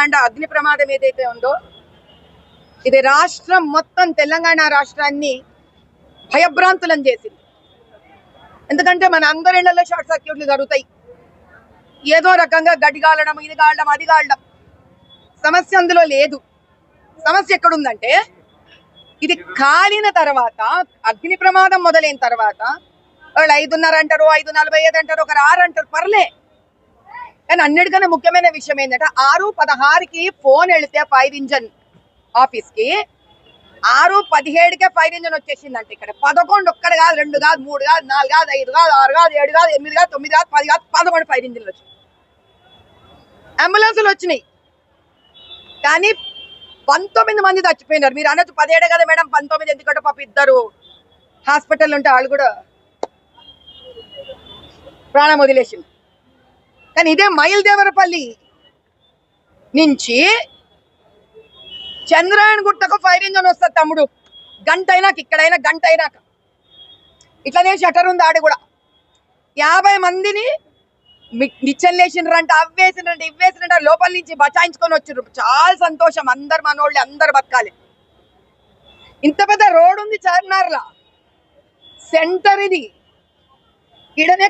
తాండ అగ్ని ప్రమాదం ఏదైతే ఉందో ఇది రాష్ట్రం మొత్తం తెలంగాణ రాష్ట్రాన్ని భయభ్రాంతులను చేసింది. ఎందుకంటే మన అందరి ఇళ్లలో షార్ట్ సర్క్యూట్లు జరుగుతాయి. ఏదో రకంగా గడ్డి కాలడం, ఇది కాలడం, అది కాలడం. సమస్య అందులో లేదు. సమస్య ఎక్కడుందంటే ఇది కాలిన తర్వాత, అగ్ని ప్రమాదం మొదలైన తర్వాత వాళ్ళు 5:30 అంటారు, 5:45 అంటారు, ఒకరు 6 అంటారు, పర్లే. కానీ అన్నిటికన్నా ముఖ్యమైన విషయం ఏంటంటే 6:16కి ఫోన్ వెళితే ఫైర్ ఇంజన్ ఆఫీస్కి 6:17కే ఫైర్ ఇంజన్ వచ్చేసిందంటే ఇక్కడ 11 ఒక్కడు కాదు, 2 కాదు, 3 కాదు, 4 కాదు, 5 కాదు, 6 కాదు, 7 కాదు, 8 కాదు, 9 కాదు, 10 కాదు, 11 ఫైర్ ఇంజన్లు వచ్చినాయి. అంబులెన్సులు వచ్చినాయి. కానీ 19 మంది చచ్చిపోయినారు. మీరు అనొచ్చు 17 కదా మేడం, 19 ఎందుకంటే పాప ఇద్దరు హాస్పిటల్ ఉంటే వాళ్ళు కూడా ప్రాణం వదిలేసింది. కానీ ఇదే మైల్దేవరపల్లి నుంచి చంద్రాయణ గుట్టకు ఫైర్ ఇంజన్ వస్తుంది తమ్ముడు. గంట అయినాక, ఇక్కడైనా గంట అయినాక. ఇట్లనే షటర్ ఉంది ఆడ కూడా. 50 మందిని నిచ్చెనలేసినారంట, అవ్వేసినారంట, ఇవ్వేసినారంట, లోపల నుంచి బచాయించుకొని వచ్చారు. చాలా సంతోషం. అందరు మనోళ్ళు, అందరు బతకాలి. ఇంత పెద్ద రోడ్ ఉంది చార్మినార్లా, సెంటర్ ఇది. ఇడనే